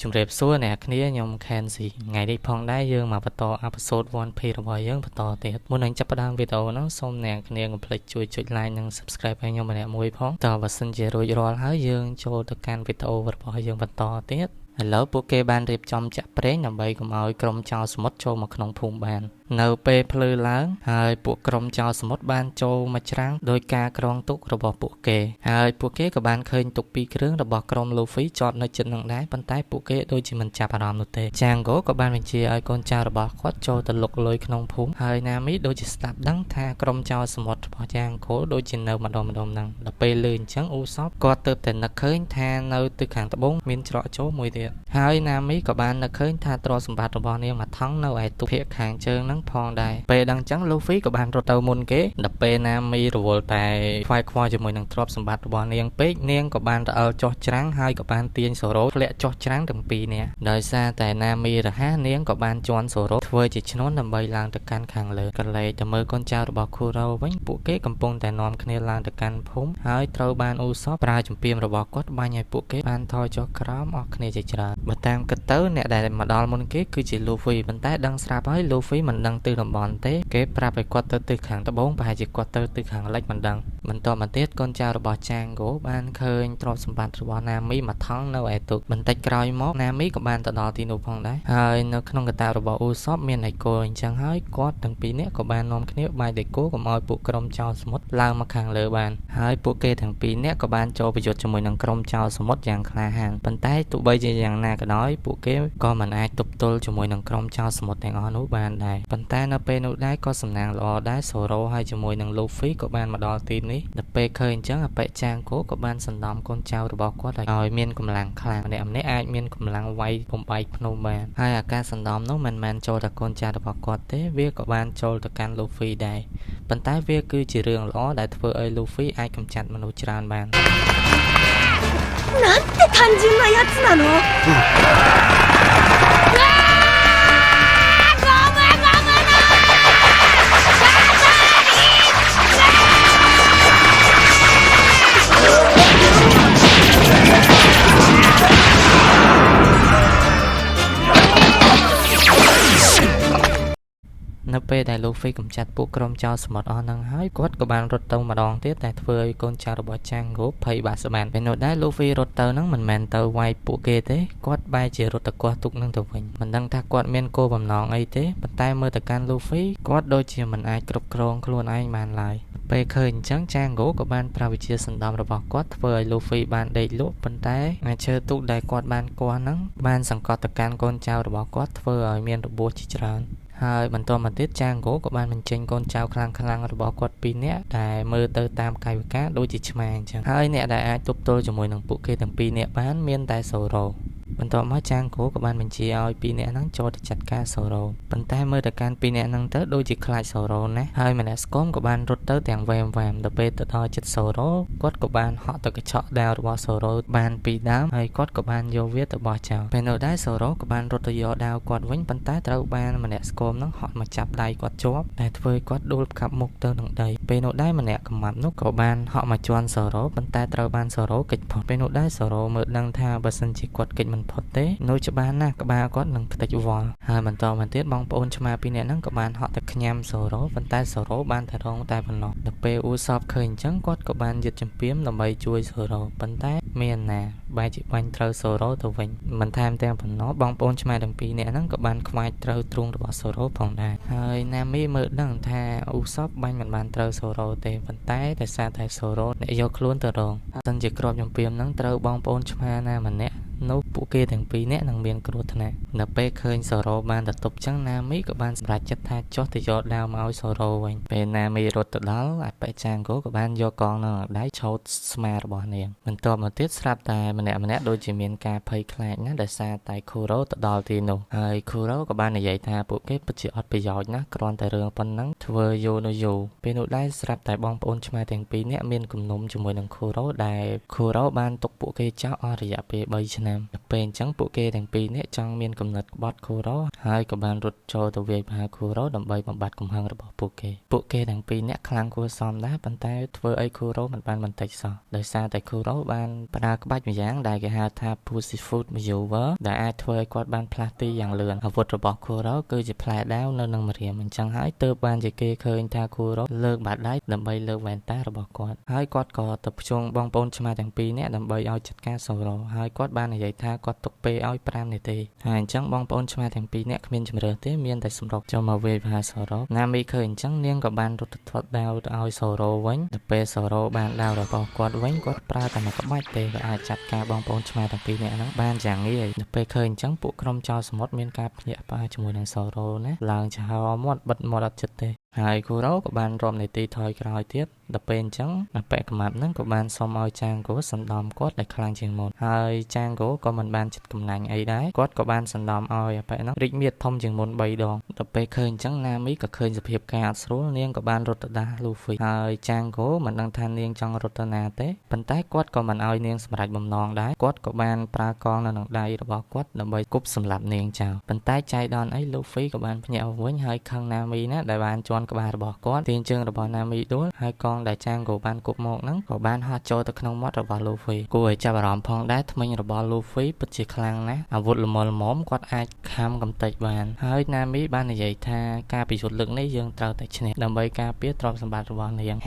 ជំរាបសួរអ្នកគ្នាខ្ញុំ Kenzie ថ្ងៃនេះផងដែរយើងមកបន្ត episode 1P របស់យើងបន្តទៀតមុននឹងចាប់ផ្ដើមវីដេអូហ្នឹងសូមអ្នកគ្នាកុំភ្លេចជួយចុច like និង subscribe ឲ្យខ្ញុំម្នាក់មួយផងតើបើសិនជារួចរាល់ហើយយើងចូលទៅកាន់វីដេអូរបស់យើងបន្តទៀតឥឡូវពួកគេបានរៀបចំចាក់ប្រេងដើម្បីកុំឲ្យក្រុមចោរសមុទ្រចូលមកក្នុងភូមិបាននៅពេលភ្លឺឡើងហើយពួកក្រុមចោរសមុទ្របានចូលមកច្រាំងដោយការក្រងទុករបស់ពួកគេហើយពួកគេក៏បានឃើញទុកពីរគ្រឿងរបស់ក្រុម Luffy ចតនៅជិតនឹងដែរប៉ុន្តែពួកគេដូចជាមិនចាប់អារម្មណ៍នោះទេ Django ក៏បានបញ្ជាឲ្យកូនចៅរបស់គាត់ចូលទៅលុកលុយក្នុងភូមិហើយ Nami ដូចជាស្ដាប់ដឹងថាក្រុមចោរសមុទ្ររបស់ Django ដូចជានៅម្ដងហ្នឹងដល់ពេលលឺអញ្ចឹង Usopp គាត់ទើបតែនឹកឃើញថានៅទិសខាងត្បូងមានច្រកចូលមួយទៀតហើយ Nami ក៏បាននឹកឃើញថាទ្រព្យសម្បត្តិរបស់នាងមកថងនៅឯទូភាគខាងជើងហ្នឹងផងដែរពេលដឹងចឹង Luffy ក៏បានរត់ទៅមុនគេដល់ពេល Nami រវល់តែខ្វាយខ្វល់ជាមួយនឹងទ្រព្យសម្បត្តិរបស់នាងពេកនាងក៏បានរអិលចុះច្រាំងហើយក៏បានទាញ Zoro ធ្លាក់ចុះច្រាំងទាំងពីរនាក់ដោយសារតែ Nami រហ័សនាងក៏បានជន់ Zoro ធ្វើជាឈ្នួលដើម្បីឡើងទៅកាន់ខាងលើកលែកទៅមើលកូនចៅរបស់ Kuro វិញពួកគេកំពុងតែនាំគ្នាឡើងទៅកាន់ភូមិហើយត្រូវបាន Usopp ប្រើជំពាមរបស់គាត់បាញ់ឲ្យពួកគេបានថយចុះក្រោមអស់គ្នាជាច្រើនបើតាមគិតទៅអ្នកដែលមកដល់មុនគេគឺជា Luffy ប៉ុន្តែដឹងស្រាប់ហើយ Luffy មិនដឹងទិសតំបន់ទេគេប្រាប់ឲ្យគាត់ទៅទិសខាងត្បូងប្រហែលជាគាត់ទៅទិសខាងលិចមិនដឹងបន្ទាប់មកទៀតកូនចៅរបស់ Django បានឃើញទ្រព្យសម្បត្តិរបស់ Nami មកថងនៅឯទូកបន្តិចក្រោយមក Nami ក៏បានទៅដល់ទីនោះផងដែរហើយនៅក្នុងកតារបស់ Usopp មានឯកូអញ្ចឹងហើយគាត់ទាំងពីរនាក់ក៏បាននាំគ្នាបាយដេកូកុំឲ្យពួកក្រុមចោរសមុទ្រឡើងមកខាងលើបានហើយពួកគេទាំងពីរនាក់ក៏បានចូលប្រយុទ្ធជាមួយនឹងក្រុមចោរសមុទ្រយ៉ាងក្លាហានប៉ុន្តែទោះបីជាយ៉ាងណាក៏ដោយពួកគេក៏មិនអាចទប់ទល់ជាមួយនឹងក្រុមចោរសមុទ្រទាំងអស់នោះបានដែរប៉ុន្តែនៅពេលនោះដែរក៏សំណាងល្អដែរ Zoro ហើយជាមួយនឹង Luffy ក៏បានមកដល់ទីនេះដល់ពេលឃើញអញ្ចឹងអបិ Django ក៏បានសណ្ដំកូនចៅរបស់គាត់ឲ្យមានកម្លាំងខ្លាំងម្នាក់អាចមានកម្លាំងវាយបំបែកភ្នំបានហើយអាការសណ្ដំនោះមិនមែនចូលតែកូនចៅរបស់គាត់ទេវាក៏បានចូលទៅកាន់ Luffy ដែរប៉ុន្តែវាគឺជារឿងល្អដែលធ្វើឲ្យ Luffy អាចកម្ចាត់មនុស្សច្រើនបានなんて単純なやつなのនៅពេលដែល Luffy កម្ចាត់ពួកក្រុមចោរសមុទ្រអស់ហ្នឹងហើយគាត់ក៏បានរត់ទៅម្ដងទៀតតែធ្វើឲ្យកូនចៅរបស់ Django ភ័យបាក់ស្មានពេលនោះដែរ Luffy រត់ទៅហ្នឹងមិនមែនទៅវាយពួកគេទេគាត់បែរជារត់ទៅកោះទុកនឹងទៅវិញមិនដឹងថាគាត់មានគោលបំណងអីទេប៉ុន្តែមើលទៅកាន់ Luffy គាត់ដូចជាមិនអាចគ្រប់គ្រងខ្លួនឯងបានឡើយពេលឃើញអញ្ចឹង Django ក៏បានប្រើវិជាសណ្ដំរបស់គាត់ធ្វើឲ្យ Luffy បានដេកលក់ប៉ុន្តែអាឈើទូកដែលគាត់បានកោះហ្នឹងបានសង្កត់ទៅកាន់កូនចៅរបស់គាត់ធ្វើឲ្យមានរបួសជាច្រើនហើយបន្តមកទៀត Django ក៏បានបញ្ចេញកូនចៅខ្លាំងរបស់គាត់ពីរនាក់ដែលមើលទៅតាមកាយវិការដូចជាឆ្មាអញ្ចឹងហើយអ្នកដែលអាចទប់ទល់ជាមួយនឹងពួកគេទាំងពីរនាក់បានមានតែ Zoroបន្ទាប់មក Django ក៏បានបញ្ជាឲ្យពីរនាក់ហ្នឹងចូលទៅចាត់ការ Zoro ប៉ុន្តែមើលទៅកាន់ពីរនាក់ហ្នឹងទៅដូចជាខ្លាច Zoro ណាស់ហើយម្នាក់ស្គមក៏បានរត់ទៅទាំងវែមដល់ពេលទៅដល់ជិត Zoro គាត់ក៏បានហក់ទៅកញ្ឆក់ដាវរបស់ Zoro បានពីរដើមហើយគាត់ក៏បានយកវាទៅបោះចោលពេលនោះដែរ Zoro ក៏បានរត់ទៅយកដាវគាត់វិញប៉ុន្តែត្រូវបានម្នាក់ស្គមហ្នឹងហក់មកចាប់ដៃគាត់ជាប់ដែលធ្វើឲ្យគាត់ដួលផ្កាប់មុខទៅនឹងដីពេលនោះដែរម្នាក់កំមាប់នោះក៏បានហក់មកជន់ Zoro ប៉ុន្តែត្រូវបាន Zoro គេចផុតពេលនោះដែរ Zoro មើលដឹងថាបើសិនជាគាត់គេចមិនផុតទេនោះច្បាស់ណាស់ក្បាលគាត់នឹងផ្តិចវល់ហើយបន្តមកទៀតបងប្អូនឆ្មាពីរនាក់ហ្នឹងក៏បានហក់ទៅខ្ញាំ Zoro ប៉ុន្តែ Zoro បានតែរងតែប៉ុណ្ណោះដល់ពេល Usopp ឃើញអញ្ចឹងគាត់ក៏បានយឹតជំពាមដើម្បីជួយ Zoro ប៉ុន្តែមានណាបែរជាបាញ់ត្រូវ Zoro ទៅវិញមិនថែមទាំងប៉ុណ្ណោះបងប្អូនឆ្មាទាំងពីរនាក់ហ្នឹងក៏បានខ្វាចត្រូវទ្រូងរបស់ Zoro ផងដែរហើយ Nami មើលដឹងថា Usopp បាញ់មិនបានត្រូវ Zoro ទេប៉ុន្តែដោយសារតែ Zoro អ្នកយកខ្លួនទៅរងសិនជាគ្រាប់ជំពាមហ្នឹងត្រូវបងប្អូនឆ្មាណាម្នាក់នោះពួកគេទាំងពីរនាក់នឹងមានគ្រោះថ្នាក់ដល់ពេលឃើញ Zoro បានទៅទប់ចឹង Nami ក៏បានសម្រេចចិត្តថាចុះទៅយកដាវមកឲ្យ Zoro វិញពេល Nami រត់ទៅដល់អបិ Django ក៏បានយកកងនៅដៃឆោតស្មារបស់នាងបន្ទាប់មកទៀតស្រាប់តែម្នាក់ដូចជាមានការភ័យខ្លាចណាស់ដោយសារតែ Kuro ទៅដល់ទីនោះហើយ Kuro ក៏បាននិយាយថាពួកគេពិតជាអត់ប្រយោជន៍ណាស់គ្រាន់តែរឿងប៉ុណ្ណឹងធ្វើយូរពេលនោះដែរស្រាប់តែបងប្អូនឆ្មាទាំងពីរនាក់មានគំនុំជាមួយនឹង Kuro ដែល Kuro បានទុកពួកគេចោលអស់រយៈពេល3ឆ្នាំ ពេលអញ្ចឹងពួកគេទាំងពីរនាក់ចង់មានកំណត់ក្បត់គូរ៉ូហើយក៏បានរត់ចូលទៅវាយប្រហារគូរ៉ូដើម្បីបំបត្តិកំហឹងរបស់ពួកគេទាំងពីរនាក់ខ្លាំងគួរសមដែរប៉ុន្តែធ្វើឲ្យគូរ៉ូមិនបានបន្តិចសោះដោយសារតែគូរ៉ូបានប្រើក្បាច់ម្យ៉ាងដែលគេហៅថា Pussy Foot Maneuver ដែលអាចធ្វើឲ្យគាត់បានផ្លាស់ទីយ៉ាងលឿនអាវុធរបស់គូរ៉ូគឺជាផ្លែដាវនៅនឹងម្រាមអញ្ចឹងហើយទើបបានជាគេឃើញថាគូរ៉ូលើកបាតដៃដើម្បីលើកវ៉ែនតារបស់គាត់ហើយគាត់ក៏ទៅភ្ជាប់បងប្អូនឆ្មាទាំងពីរនាក់ដើម្បីឲ្យចាត់ការសូរ៉ូហើយគាត់បាននិយាយថាគាត់ទុកពេលឲ្យ5នាទីហើយអញ្ចឹងបងប្អូនឆ្មាទាំងពីរនាក់គ្មានជំរឿទេមានតែសម្រុកចូលមកវាយប្រហារសូរ៉ូណាមីឃើញអញ្ចឹងនាងក៏បានរត់ទៅធាត់ដាវទៅឲ្យសូរ៉ូវិញដល់ពេលសូរ៉ូបានដាវរបស់គាត់វិញគាត់ប្រើតែមួយក្បាច់ទេក៏អាចចាត់ការបងប្អូនឆ្មាទាំងពីរនាក់ហ្នឹងបានយ៉ាងងាយដល់ពេលឃើញអញ្ចឹងពួកក្រុមចោរសមុទ្រមានការភ្ញាក់ផ្អើលជាមួយនឹងសូរ៉ូណាឡើងចោលមាត់បិទមាត់អត់ចិត្តទេហើយគូរ៉ូក៏បានរាប់នាទីថយក្រោយទៀតដល់ពេលអញ្ចឹងអាប៉ែកម្មាប់ហ្នឹងក៏បានសុំឲ្យចាងហ្គោសណ្ដំគាត់ដែលខ្លាំងជាងមុនហើយចាងហ្គោក៏មិនបានចិត្តកំណាញ់អីដែរគាត់ក៏បានសណ្ដំឲ្យអាប៉ែហ្នឹងរីកមាឌធំជាងមុន3ដងដល់ពេលឃើញអញ្ចឹងណាមីក៏ឃើញសភាពការអត់ស្រួលនាងក៏បានរត់ទៅដាស់លូហ្វីហើយចាងហ្គោមិនដឹងថានាងចង់រត់ទៅណាទេប៉ុន្តែគាត់ក៏មិនឲ្យនាងសម្រេចបំណងដែរគាត់ក៏បានប្រើកងនៅក្នុងដៃរបស់គាត់ដើម្បីគប់សម្លាប់នាងចោលប៉ុន្តែចៃដន្យអីលូហ្វីក៏បានភ្ញាក់វិញហើយខឹងណាមីណាដែលបានជន់ក្បាលរបស់គាត់ទាញជើងរបស់ណាមីដួលហើយកងដែលចាងហ្គោបានគប់មកហ្នឹងក៏បានហោះចូលទៅក្នុងមាត់របស់លូហ្វីគួរឲ្យចាប់អារម្មណ៍ផងដែរថ្មិញរបស់លូហ្វីពិតជាខ្លាំងណាស់អាវុធល្មមគាត់អាចខំកំទេចបានហើយណាមីបាននិយាយថាការពិយុទ្ធលើកនេះយើងត្រូវតែឈ្នះដើម្បីការពារទ្រព្យសម្បត្តិរបស់នាង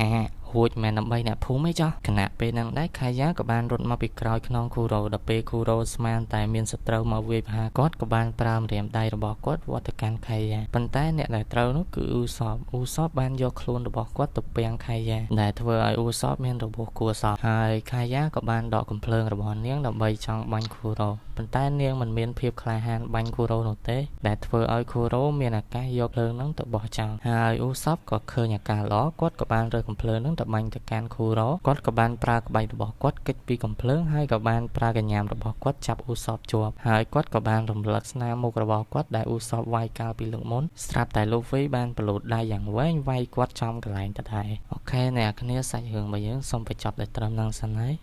រួចមែនដើម្បីអ្នកភូមិអីចោះគណៈពេលហ្នឹងដែរខាយ៉ាក៏បានរត់មកពីក្រោយខ្នងគូរ៉ូដល់ពេលគូរ៉ូស្មានតែមានសត្រូវមកវាយប្រហារគាត់ក៏បានប្រើម្រាមដៃរបស់គាត់វាត់ទៅកាន់ខាយ៉ាប៉ុន្តែអ្នកដែលត្រូវនោះគឺអ៊ូសបបានយកខ្លួនរបស់គាត់ទៅពាំងខាយ៉ាដែលធ្វើឲ្យអ៊ូសបមានរបួសគួរសោកហើយខាយ៉ាក៏បានដកកំភ្លើងរបស់នាងដើម្បីចង់បាញ់គូរ៉ូប៉ុន្តែនាងមិនមានភាពក្លាហានបាញ់គូរ៉ូនោះទេដែលធ្វើឲ្យគូរ៉ូមានឱកាសយកភ្លើងហ្នឹងទៅបោះចោលហើយអ៊ូសបក៏ឃើញឱកាសល្អគាត់ក៏បានរើកំភ្លើងហ្នឹងទៅបាញ់ទៅកាន់គូរ៉ូគាត់ក៏បានប្រើក្បាច់របស់គាត់គេចពីកំភ្លើងហើយក៏បានប្រើកញ្ញាមរបស់គាត់ចាប់អ៊ូសបជាប់ហើយគាត់ក៏បានរំលឹកស្នាមមុខរបស់គាត់ដែលអ៊ូសបវាយកាលពីលើកមុនស្រាប់តែលូហ្វីបានប្រឡូតដៃយ៉ាងវែងវាយគាត់ចំកន្លែងដដែលអូខេអ្នកគ្នាសាច់រឿងរបស់យើងសូមបញ្ចប់តែត្រឹមហ្នឹងសិនហើយ